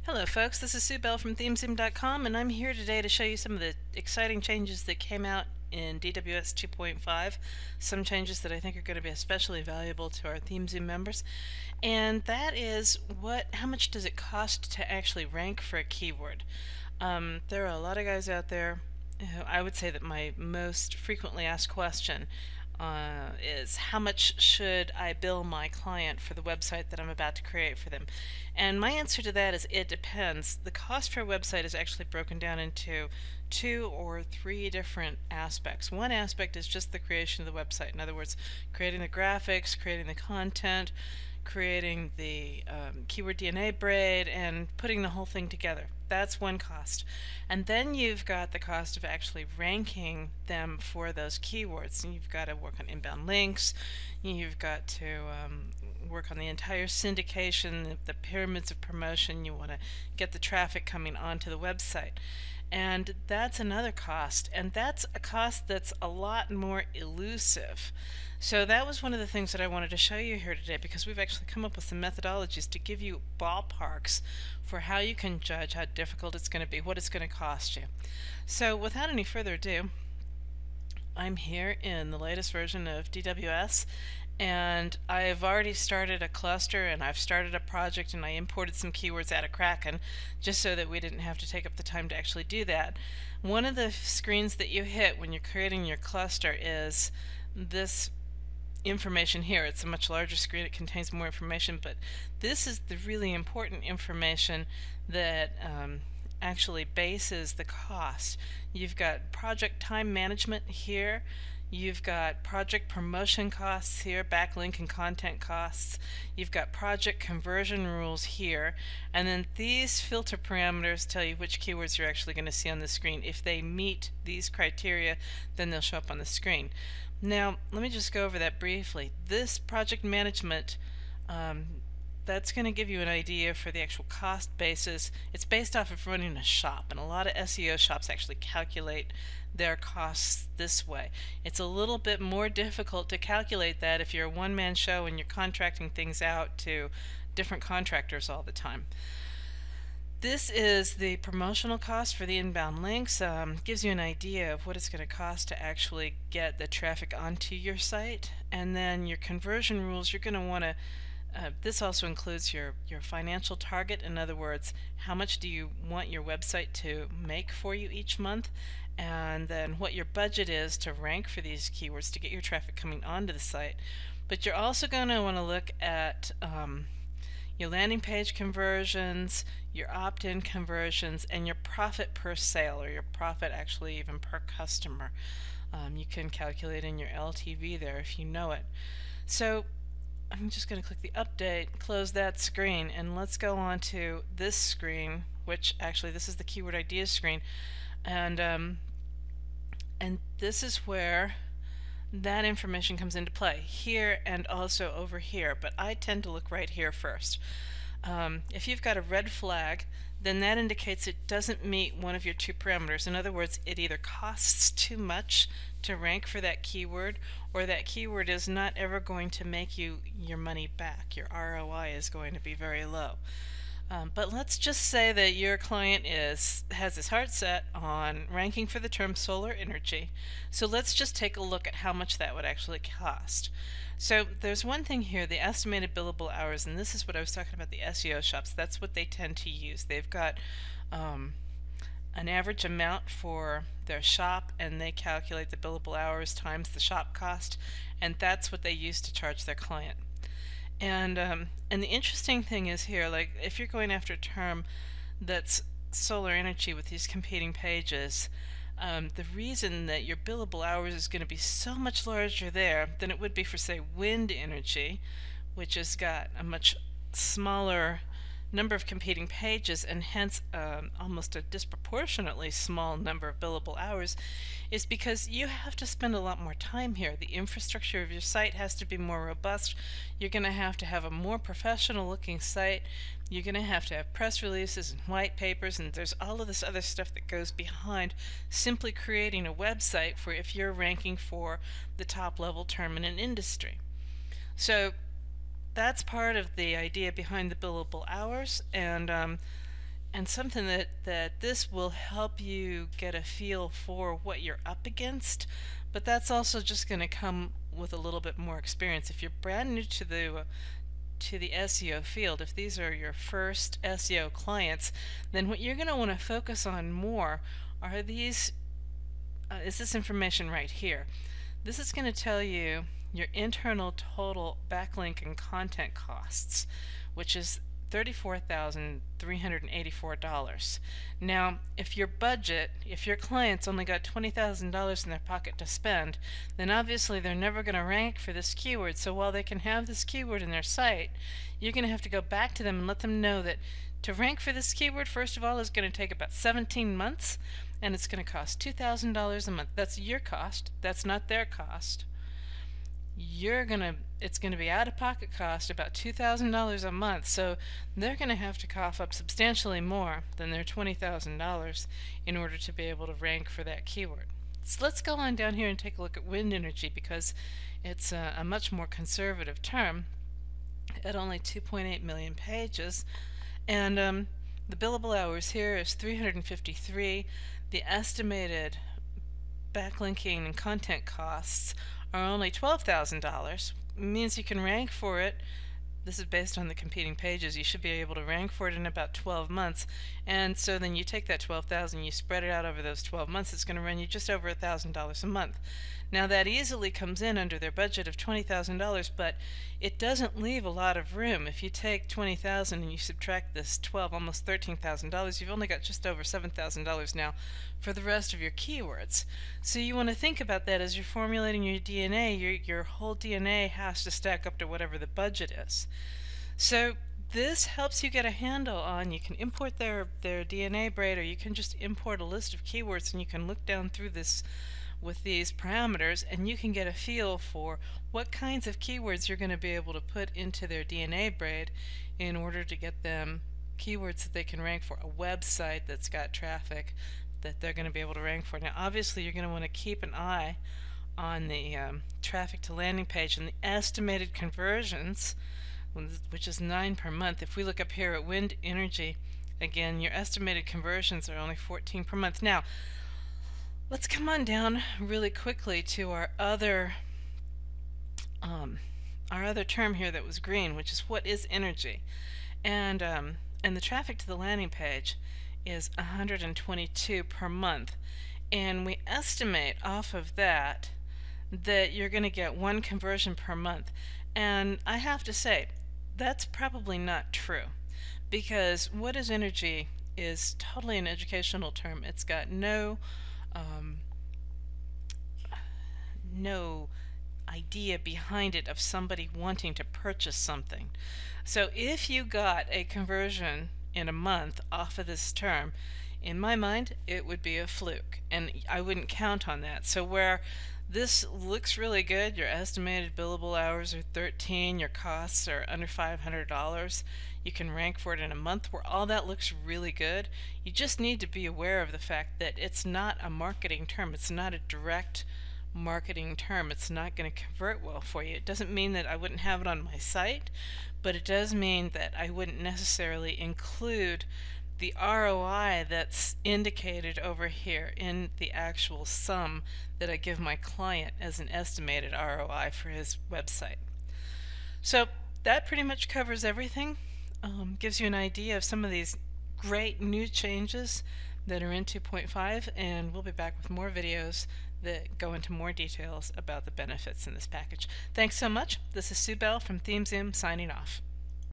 Hello folks, this is Sue Bell from themezoom.com, and I'm here today to show you some of the exciting changes that came out in DWS 2.5, some changes that I think are going to be especially valuable to our ThemeZoom members. And that is how much does it cost to actually rank for a keyword? There are a lot of guys out there who I would say that my most frequently asked question is how much should I bill my client for the website that I'm about to create for them? And my answer to that is it depends. The cost for a website is actually broken down into 2 or 3 different aspects. One aspect is just the creation of the website. In other words, creating the graphics, creating the content, creating the keyword DNA braid, and putting the whole thing together. That's one cost. And then you've got the cost of actually ranking them for those keywords. And you've got to work on inbound links, you've got to work on the entire syndication, the pyramids of promotion. You want to get the traffic coming onto the website. And that's another cost, and that's a cost that's a lot more elusive. So that was one of the things that I wanted to show you here today, because we've actually come up with some methodologies to give you ballparks for how you can judge how difficult it's going to be, what it's going to cost you. So without any further ado, I'm here in the latest version of DWS, and I've already started a cluster, and I've started a project, and I imported some keywords out of Kraken just so that we didn't have to take up the time to actually do that. One of the screens that you hit when you're creating your cluster is this information here. It's a much larger screen, it contains more information, but this is the really important information that actually bases the cost. You've got project time management here, you've got project promotion costs here, backlink and content costs, you've got project conversion rules here, and then these filter parameters tell you which keywords you're actually going to see on the screen. If they meet these criteria, then they'll show up on the screen. Now let me just go over that briefly. This project management, that's going to give you an idea for the actual cost basis. It's based off of running a shop, and a lot of SEO shops actually calculate their costs this way. It's a little bit more difficult to calculate that if you're a one-man show and you're contracting things out to different contractors all the time. This is the promotional cost for the inbound links. Gives you an idea of what it's going to cost to actually get the traffic onto your site. And then your conversion rules, you're going to want to this also includes your financial target. In other words, how much do you want your website to make for you each month, and then what your budget is to rank for these keywords to get your traffic coming onto the site. But you're also going to want to look at your landing page conversions, your opt-in conversions, and your profit per sale, or your profit actually even per customer. You can calculate in your LTV there if you know it. So I'm just going to click the update, close that screen, and let's go on to this screen, which actually this is the keyword ideas screen, and this is where that information comes into play, here and also over here, but I tend to look right here first. If you've got a red flag, then that indicates it doesn't meet one of your 2 parameters. In other words, it either costs too much to rank for that keyword, or that keyword is not ever going to make you your money back. Your ROI is going to be very low. But let's just say that your client has his heart set on ranking for the term solar energy. So let's just take a look at how much that would actually cost. So there's one thing here, the estimated billable hours, and this is what I was talking about, the SEO shops. That's what they tend to use. They've got an average amount for their shop, and they calculate the billable hours times the shop cost, and that's what they use to charge their client. And the interesting thing is here, like if you're going after a term that's solar energy with these competing pages, the reason that your billable hours is going to be so much larger there than it would be for, say, wind energy, which has got a much smaller number of competing pages and hence almost a disproportionately small number of billable hours, is because you have to spend a lot more time here. The infrastructure of your site has to be more robust. You're going to have a more professional looking site. You're going to have press releases and white papers, and there's all of this other stuff that goes behind simply creating a website for if you're ranking for the top level term in an industry. So that's part of the idea behind the billable hours, and and something that this will help you get a feel for what you're up against, but that's also just going to come with a little bit more experience. If you're brand new to the SEO field, if these are your first SEO clients, then what you're going to want to focus on more are these is this information right here. This is going to tell you your internal total backlink and content costs, which is $34,384. Now, if your clients only got $20,000 in their pocket to spend, then obviously they're never going to rank for this keyword. So while they can have this keyword in their site, you're going to have to go back to them and let them know that to rank for this keyword, first of all, is going to take about 17 months, and it's going to cost $2,000 a month. That's your cost. That's not their cost. It's going to be out-of-pocket cost about $2,000 a month, so they're going to have to cough up substantially more than their $20,000 in order to be able to rank for that keyword. So let's go on down here and take a look at wind energy, because it's a much more conservative term at only 2.8 million pages, and the billable hours here is 353. The estimated backlinking and content costs are only $12,000. Means you can rank for it. This is based on the competing pages. You should be able to rank for it in about 12 months. And so then you take that $12,000, you spread it out over those 12 months, it's going to run you just over $1,000 a month. Now that easily comes in under their budget of $20,000, but it doesn't leave a lot of room. If you take $20,000 and you subtract this 12, almost $13,000, you've only got just over $7,000 now for the rest of your keywords. So you want to think about that as you're formulating your DNA. Your whole DNA has to stack up to whatever the budget is. So this helps you get a handle on, you can import their DNA braid, or you can just import a list of keywords and you can look down through this with these parameters, and you can get a feel for what kinds of keywords you're going to be able to put into their DNA braid in order to get them keywords that they can rank for, a website that's got traffic that they're going to be able to rank for. Now obviously you're going to want to keep an eye on the traffic to landing page and the estimated conversions, which is 9 per month. If we look up here at wind energy, again, your estimated conversions are only 14 per month. Now let's come on down really quickly to our other term here that was green, which is what is energy. And the traffic to the landing page is 122 per month, and we estimate off of that you're going to get 1 conversion per month. And I have to say that's probably not true, because what is energy is totally an educational term. It's got no idea behind it of somebody wanting to purchase something. So if you got a conversion in a month off of this term, in my mind it would be a fluke, and I wouldn't count on that. So where this looks really good, your estimated billable hours are 13, your costs are under $500, you can rank for it in a month, where all that looks really good, you just need to be aware of the fact that it's not a marketing term. It's not a direct marketing term. It's not going to convert well for you. It doesn't mean that I wouldn't have it on my site, but it does mean that I wouldn't necessarily include the ROI that's indicated over here in the actual sum that I give my client as an estimated ROI for his website. So that pretty much covers everything. Gives you an idea of some of these great new changes that are in 2.5, and we'll be back with more videos that go into more details about the benefits in this package. Thanks so much. This is Sue Bell from ThemeZoom signing off.